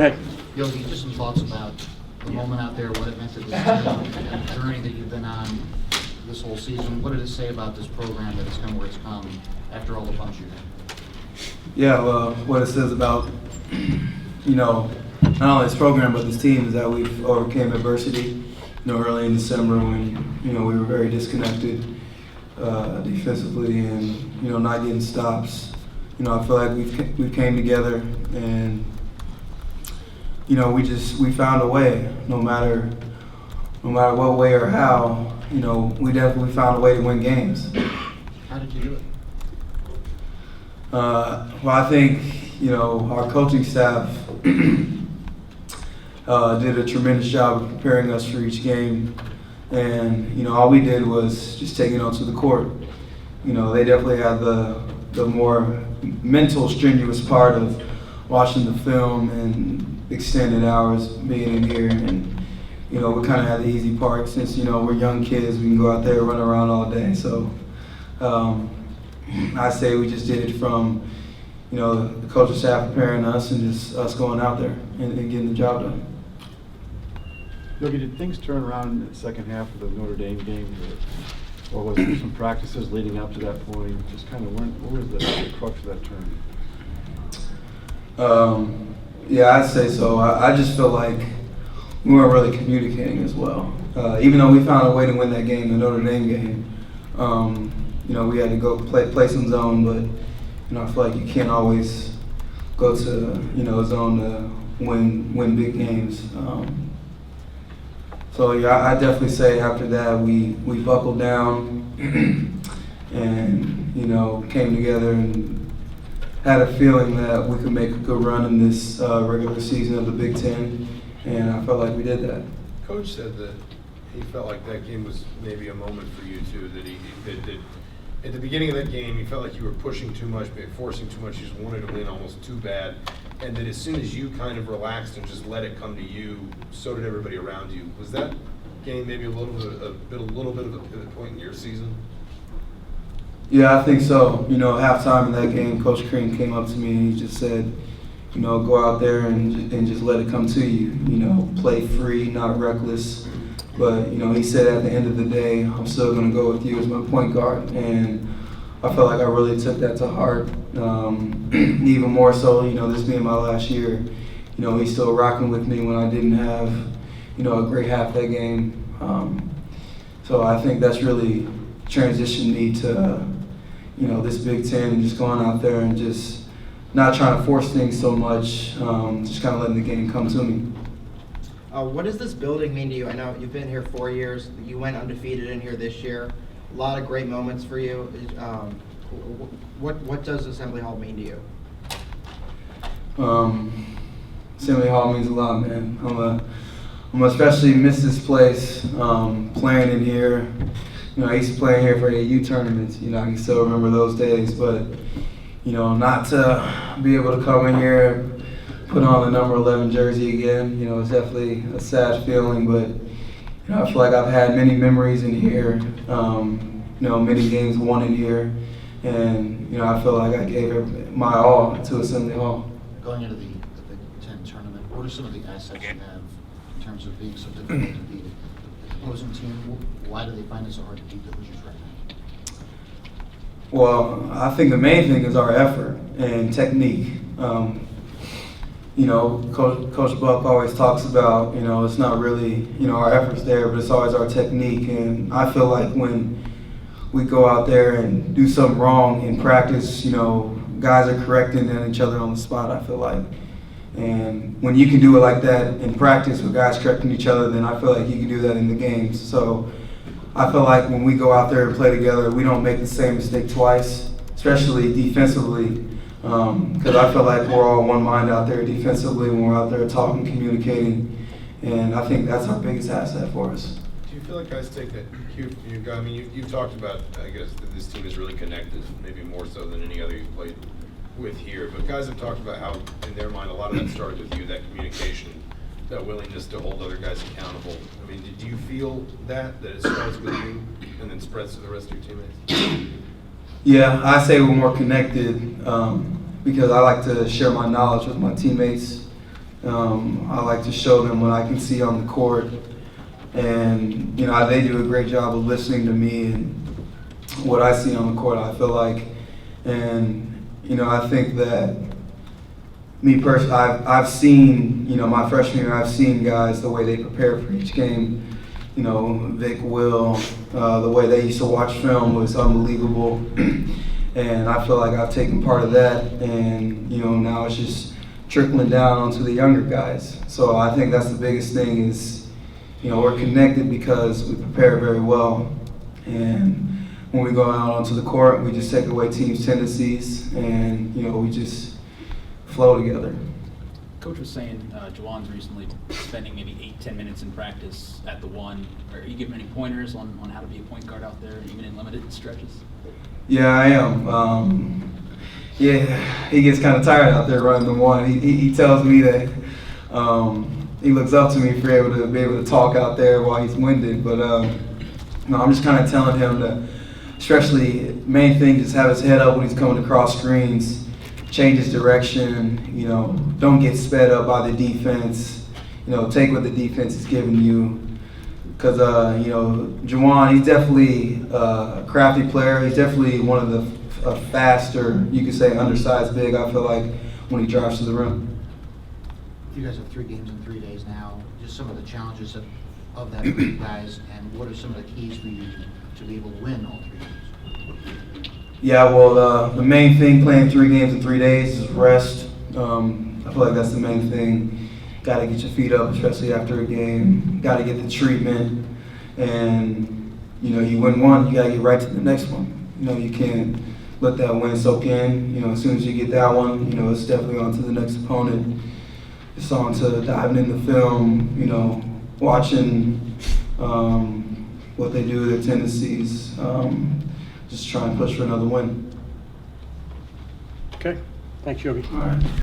Hey. Yogi, just some thoughts about the moment out there, what it meant to this team, and the journey that you've been on this whole season. What did it say about this program that it's come where it's come after all the bumps you've had? Yeah, well, what it says about, not only this program but this team is that we've overcame adversity. Early in December when, we were very disconnected defensively and, not getting stops. I feel like we came together and, we found a way, no matter what way or how, we definitely found a way to win games. How did you do it? Well, I think, our coaching staff did a tremendous job of preparing us for each game. And, all we did was just take it onto the court. They definitely had the more mental, strenuous part of watching the film and extended hours being in here. And, we kind of had the easy part since, we're young kids. We can go out there, run around all day. So I say we just did it from, the coaching staff preparing us and just us going out there and getting the job done. Yogi, did things turn around in the second half of the Notre Dame game? Or was there some practices leading up to that point? Just kind of where was the crux of that turn? Yeah, I'd say so. I just feel like we weren't really communicating as well. Even though we found a way to win that game, the Notre Dame game, we had to go play some zone, but I feel like you can't always go to zone to win big games. So yeah, I definitely say after that we buckled down and came together and had a feeling that we could make a good run in this regular season of the Big Ten, and I felt like we did that. Coach said that he felt like that game was maybe a moment for you too. That at the beginning of that game, he felt like you were pushing too much, forcing too much. You just wanted to win almost too bad, and that as soon as you kind of relaxed and just let it come to you, so did everybody around you. Was that game maybe a little bit of a pivot point in your season? Yeah, I think so. Halftime in that game, Coach Crean came up to me and he just said, go out there and just let it come to you. Play free, not reckless. But, he said at the end of the day, I'm still going to go with you as my point guard. And I felt like I really took that to heart. Even more so, this being my last year, he's still rocking with me when I didn't have, a great half that game. So I think that's really transitioned me to, this Big Ten and just going out there and just not trying to force things so much, just kind of letting the game come to me. What does this building mean to you? I know you've been here 4 years. You went undefeated in here this year. A lot of great moments for you. What does Assembly Hall mean to you? Assembly Hall means a lot, man. I'm especially miss this place, playing in here. I used to play in here for the AU tournaments. I can still remember those days, but not to be able to come in here, put on the number 11 jersey again, it's definitely a sad feeling, but I feel like I've had many memories in here, many games won in here, and I feel like I gave my all to Assembly Hall. Going into the Big Ten tournament, what are some of the assets you have in terms of being so difficult to beat? The opposing team, why do they find it so hard to beat the Hoosiers right now? Well, I think the main thing is our effort and technique. Coach Buck always talks about, it's not really, our efforts there, but it's always our technique. And I feel like when we go out there and do something wrong in practice, guys are correcting each other on the spot, I feel like. And when you can do it like that in practice with guys correcting each other, then I feel like you can do that in the games. So I feel like when we go out there and play together, we don't make the same mistake twice, especially defensively. Because I feel like we're all one mind out there defensively when we're out there talking, communicating, and I think that's our biggest asset for us. Do you feel like guys take that cue from you guys? I mean, you've talked about, I guess, that this team is really connected, maybe more so than any other you've played with here. But guys have talked about how, in their mind, a lot of that started with you, that communication, that willingness to hold other guys accountable. I mean, do you feel that it starts with you and then spreads to the rest of your teammates? Yeah, I say we're more connected because I like to share my knowledge with my teammates. I like to show them what I can see on the court. And, they do a great job of listening to me and what I see on the court, I feel like. And, I think that me personally, I've seen, my freshman year, I've seen guys, the way they prepare for each game. Vic, Will, the way they used to watch film was unbelievable. And I feel like I've taken part of that. And, now it's just trickling down onto the younger guys. So I think that's the biggest thing is, we're connected because we prepare very well. And when we go out onto the court, we just take away teams' tendencies and, we just flow together. Coach was saying Juwan's recently spending maybe 8-10 minutes in practice at the one. Are you giving any pointers on how to be a point guard out there, even in limited stretches? Yeah, I am. He gets kind of tired out there running the one. He tells me that he looks up to me for be able to talk out there while he's winded. But I'm just kind of telling him to, especially main thing, just have his head up when he's coming across screens, change his direction. Don't get sped up by the defense. Take what the defense is giving you. Because Juwan, he's definitely a crafty player. He's definitely one of the faster, you could say, undersized big. I feel like when he drives to the rim. You guys have 3 games in 3 days now. Just some of the challenges of that for you guys, and what are some of the keys for you to be able to win all 3 games? Yeah, well, the main thing playing 3 games in 3 days is rest. I feel like that's the main thing. Got to get your feet up, especially after a game. Got to get the treatment, and you win one, you got to get right to the next one. You can't let that win soak in. As soon as you get that one, it's definitely on to the next opponent. It's on to diving into film, watching what they do, their tendencies, just try and push for another win. Okay, thanks, Yogi. All right.